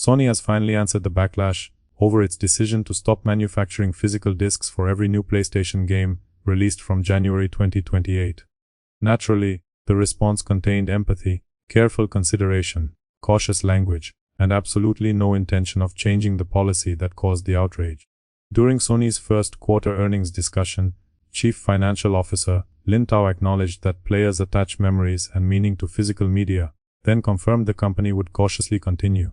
Sony has finally answered the backlash over its decision to stop manufacturing physical discs for every new PlayStation game released from January 2028. Naturally, the response contained empathy, careful consideration, cautious language, and absolutely no intention of changing the policy that caused the outrage. During Sony's first quarter earnings discussion, Chief Financial Officer Lin Tao acknowledged that players attach memories and meaning to physical media, then confirmed the company would cautiously continue.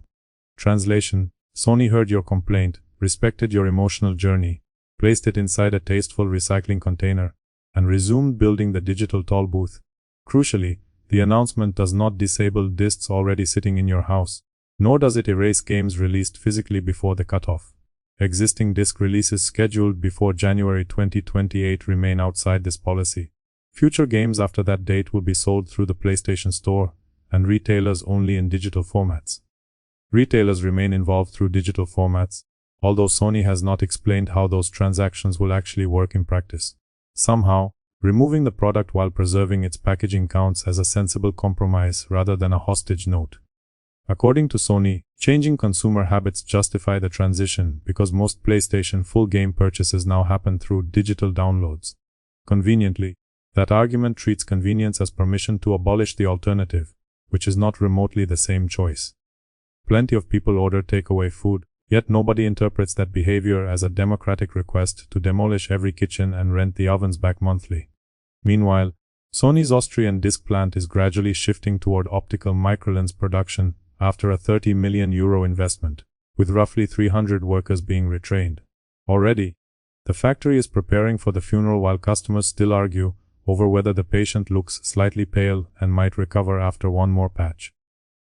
Translation: Sony heard your complaint, respected your emotional journey, placed it inside a tasteful recycling container, and resumed building the digital toll booth. Crucially, the announcement does not disable discs already sitting in your house, nor does it erase games released physically before the cutoff. Existing disc releases scheduled before January 2028 remain outside this policy. Future games after that date will be sold through the PlayStation Store, and retailers only in digital formats. Retailers remain involved through digital formats, although Sony has not explained how those transactions will actually work in practice. Somehow, removing the product while preserving its packaging counts as a sensible compromise rather than a hostage note. According to Sony, changing consumer habits justify the transition because most PlayStation full game purchases now happen through digital downloads. Conveniently, that argument treats convenience as permission to abolish the alternative, which is not remotely the same choice. Plenty of people order takeaway food, yet nobody interprets that behavior as a democratic request to demolish every kitchen and rent the ovens back monthly. Meanwhile, Sony's Austrian disc plant is gradually shifting toward optical microlens production after a €30 million investment, with roughly 300 workers being retrained. Already, the factory is preparing for the funeral while customers still argue over whether the patient looks slightly pale and might recover after one more patch.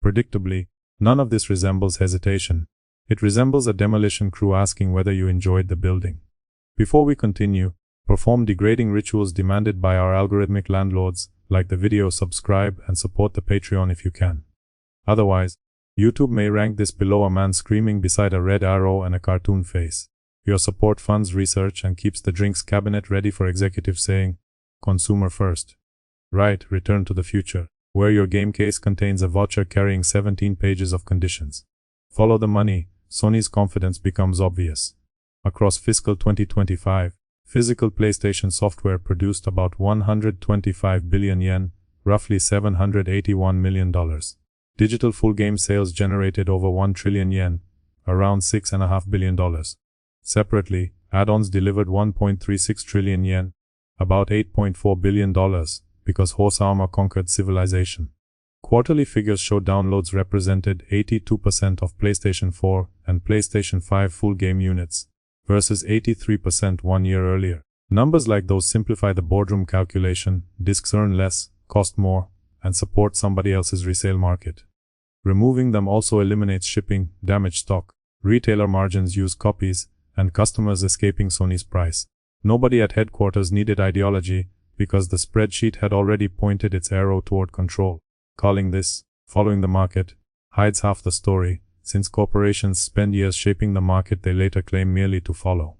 Predictably, none of this resembles hesitation. It resembles a demolition crew asking whether you enjoyed the building. Before we continue, perform degrading rituals demanded by our algorithmic landlords, like the video, subscribe, and support the Patreon if you can. Otherwise, YouTube may rank this below a man screaming beside a red arrow and a cartoon face. Your support funds research and keeps the drinks cabinet ready for executives saying, "Consumer first." Right, Return to the Future, where your game case contains a voucher carrying 17 pages of conditions. Follow the money. Sony's confidence becomes obvious. Across fiscal 2025, physical PlayStation software produced about 125 billion yen, roughly $781 million. Digital full game sales generated over 1 trillion yen, around $6.5 billion. Separately, add-ons delivered 1.36 trillion yen, about $8.4 billion, because horse armor conquered civilization. Quarterly figures show downloads represented 82% of PlayStation 4 and PlayStation 5 full game units, versus 83% 1 year earlier. Numbers like those simplify the boardroom calculation: discs earn less, cost more, and support somebody else's resale market. Removing them also eliminates shipping, damaged stock, retailer margins, used copies, and customers escaping Sony's price. Nobody at headquarters needed ideology, because the spreadsheet had already pointed its arrow toward control. Calling this following the market hides half the story, since corporations spend years shaping the market they later claim merely to follow.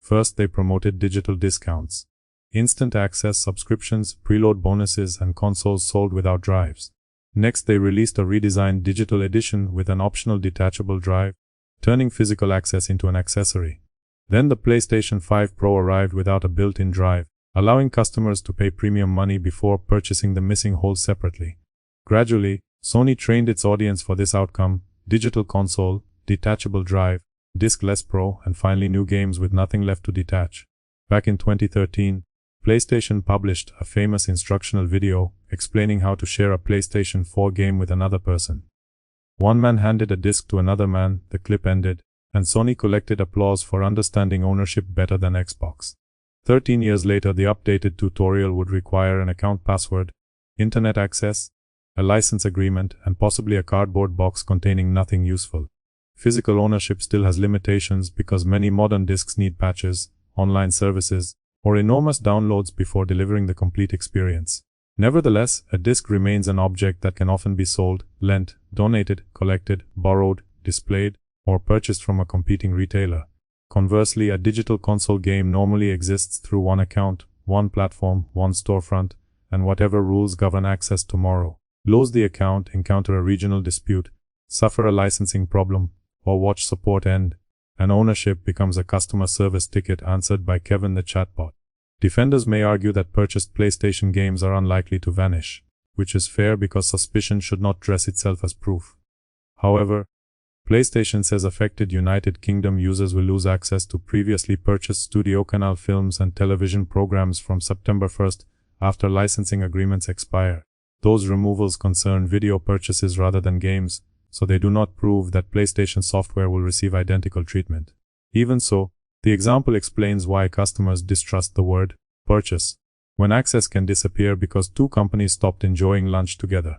First, they promoted digital discounts, instant access subscriptions, preload bonuses, and consoles sold without drives. Next, they released a redesigned digital edition with an optional detachable drive, turning physical access into an accessory. Then the PlayStation 5 Pro arrived without a built-in drive, allowing customers to pay premium money before purchasing the missing holes separately. Gradually, Sony trained its audience for this outcome: digital console, detachable drive, disc-less Pro, and finally new games with nothing left to detach. Back in 2013, PlayStation published a famous instructional video explaining how to share a PlayStation 4 game with another person. One man handed a disc to another man, the clip ended, and Sony collected applause for understanding ownership better than Xbox. 13 years later, the updated tutorial would require an account password, internet access, a license agreement, and possibly a cardboard box containing nothing useful. Physical ownership still has limitations because many modern discs need patches, online services, or enormous downloads before delivering the complete experience. Nevertheless, a disc remains an object that can often be sold, lent, donated, collected, borrowed, displayed, or purchased from a competing retailer. Conversely, a digital console game normally exists through one account, one platform, one storefront, and whatever rules govern access tomorrow. Lose the account, encounter a regional dispute, suffer a licensing problem, or watch support end, and ownership becomes a customer service ticket answered by Kevin the chatbot. Defenders may argue that purchased PlayStation games are unlikely to vanish, which is fair because suspicion should not dress itself as proof. However, PlayStation says affected United Kingdom users will lose access to previously purchased Studio Canal films and television programs from September 1st after licensing agreements expire. Those removals concern video purchases rather than games, so they do not prove that PlayStation software will receive identical treatment. Even so, the example explains why customers distrust the word purchase when access can disappear because two companies stopped enjoying lunch together.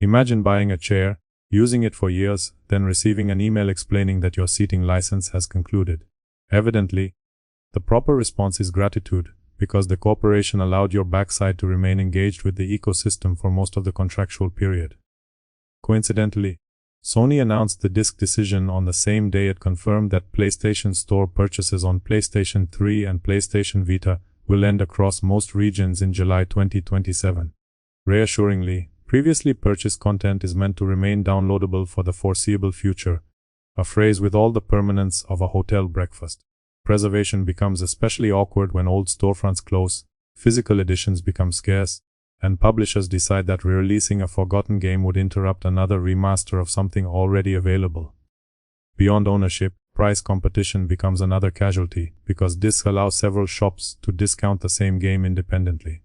Imagine buying a chair, using it for years, then receiving an email explaining that your seating license has concluded. Evidently, the proper response is gratitude, because the corporation allowed your backside to remain engaged with the ecosystem for most of the contractual period. Coincidentally, Sony announced the disc decision on the same day it confirmed that PlayStation Store purchases on PlayStation 3 and PlayStation Vita will end across most regions in July 2027. Reassuringly, previously purchased content is meant to remain downloadable for the foreseeable future, a phrase with all the permanence of a hotel breakfast. Preservation becomes especially awkward when old storefronts close, physical editions become scarce, and publishers decide that re-releasing a forgotten game would interrupt another remaster of something already available. Beyond ownership, price competition becomes another casualty, because discs allow several shops to discount the same game independently.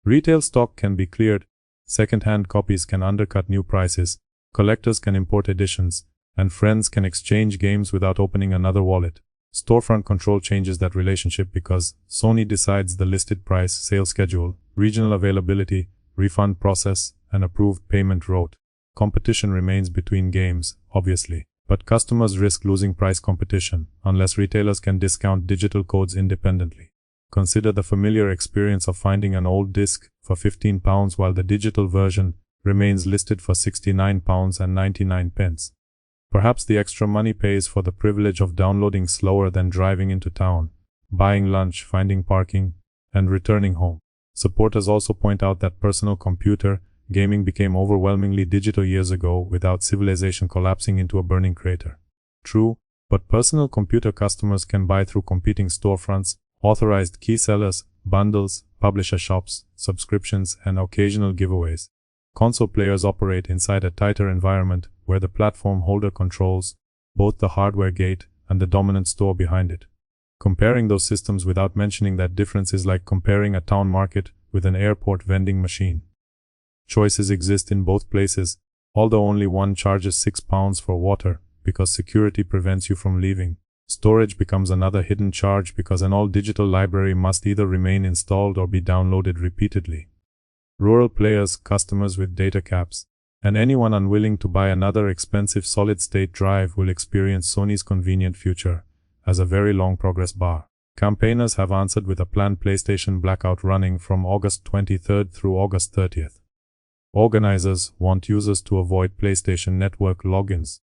Retail stock can be cleared, second-hand copies can undercut new prices, collectors can import editions, and friends can exchange games without opening another wallet. Storefront control changes that relationship because Sony decides the listed price, sales schedule, regional availability, refund process, and approved payment route. Competition remains between games, obviously, but customers risk losing price competition unless retailers can discount digital codes independently. Consider the familiar experience of finding an old disc for £15 while the digital version remains listed for £69.99. Perhaps the extra money pays for the privilege of downloading slower than driving into town, buying lunch, finding parking, and returning home. Supporters also point out that personal computer gaming became overwhelmingly digital years ago without civilization collapsing into a burning crater. True, but personal computer customers can buy through competing storefronts, authorized key sellers, bundles, publisher shops, subscriptions, and occasional giveaways. Console players operate inside a tighter environment where the platform holder controls both the hardware gate and the dominant store behind it. Comparing those systems without mentioning that difference is like comparing a town market with an airport vending machine. Choices exist in both places, although only one charges £6 for water because security prevents you from leaving. Storage becomes another hidden charge because an all-digital library must either remain installed or be downloaded repeatedly. Rural players, customers with data caps, and anyone unwilling to buy another expensive solid-state drive will experience Sony's convenient future as a very long progress bar. Campaigners have answered with a planned PlayStation blackout running from August 23rd through August 30th. Organizers want users to avoid PlayStation Network logins,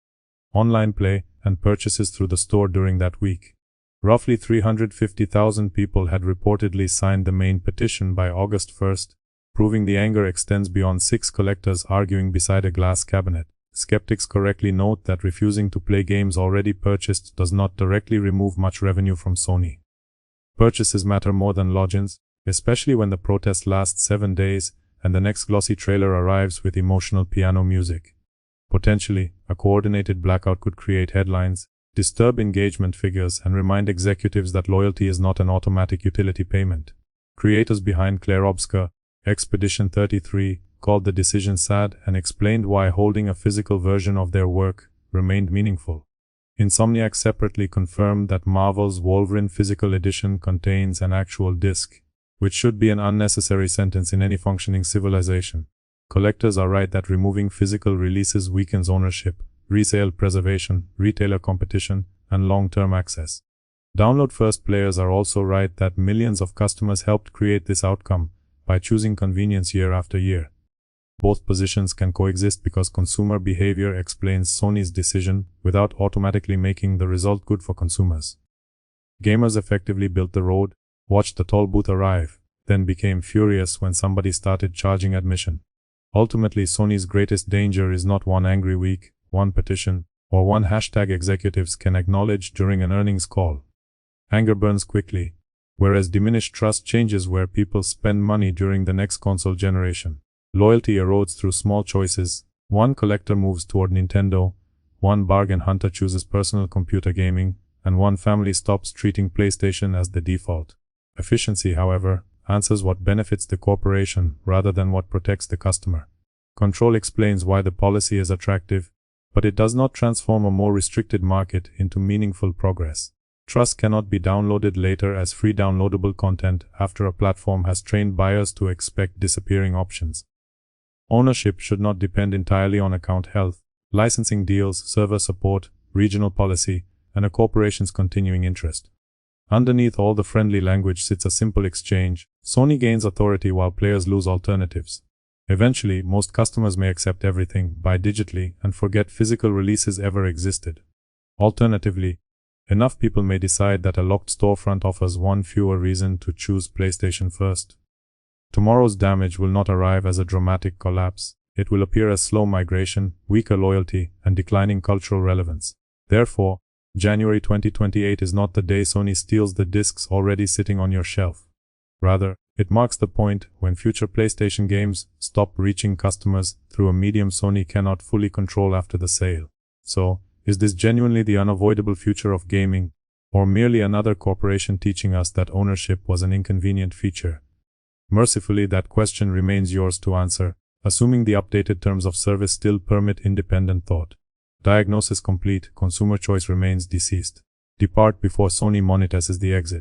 online play, and purchases through the store during that week. Roughly 350,000 people had reportedly signed the main petition by August 1st, proving the anger extends beyond 6 collectors arguing beside a glass cabinet. Skeptics correctly note that refusing to play games already purchased does not directly remove much revenue from Sony. Purchases matter more than logins, especially when the protest lasts 7 days and the next glossy trailer arrives with emotional piano music. Potentially, a coordinated blackout could create headlines, disturb engagement figures, and remind executives that loyalty is not an automatic utility payment. Creators behind Claire Obscur, Expedition 33, called the decision sad and explained why holding a physical version of their work remained meaningful. Insomniac separately confirmed that Marvel's Wolverine physical edition contains an actual disc, which should be an unnecessary sentence in any functioning civilization. Collectors are right that removing physical releases weakens ownership, resale preservation, retailer competition, and long-term access. Download-first players are also right that millions of customers helped create this outcome by choosing convenience year after year. Both positions can coexist because consumer behavior explains Sony's decision without automatically making the result good for consumers. Gamers effectively built the road, watched the toll booth arrive, then became furious when somebody started charging admission. Ultimately, Sony's greatest danger is not one angry week, one petition, or one hashtag executives can acknowledge during an earnings call. Anger burns quickly, whereas diminished trust changes where people spend money during the next console generation. Loyalty erodes through small choices. One collector moves toward Nintendo, one bargain hunter chooses personal computer gaming, and one family stops treating PlayStation as the default. Efficiency, however, answers what benefits the corporation rather than what protects the customer. Control explains why the policy is attractive, but it does not transform a more restricted market into meaningful progress. Trust cannot be downloaded later as free downloadable content after a platform has trained buyers to expect disappearing options. Ownership should not depend entirely on account health, licensing deals, server support, regional policy, and a corporation's continuing interest. Underneath all the friendly language sits a simple exchange. Sony gains authority while players lose alternatives. Eventually, most customers may accept everything, buy digitally, and forget physical releases ever existed. Alternatively, enough people may decide that a locked storefront offers one fewer reason to choose PlayStation first. Tomorrow's damage will not arrive as a dramatic collapse. It will appear as slow migration, weaker loyalty, and declining cultural relevance. Therefore, January 2028 is not the day Sony steals the discs already sitting on your shelf. Rather, it marks the point when future PlayStation games stop reaching customers through a medium Sony cannot fully control after the sale. So, is this genuinely the unavoidable future of gaming, or merely another corporation teaching us that ownership was an inconvenient feature? Mercifully, that question remains yours to answer, assuming the updated terms of service still permit independent thought. Diagnosis complete, consumer choice remains deceased. Depart before Sony monetizes the exit.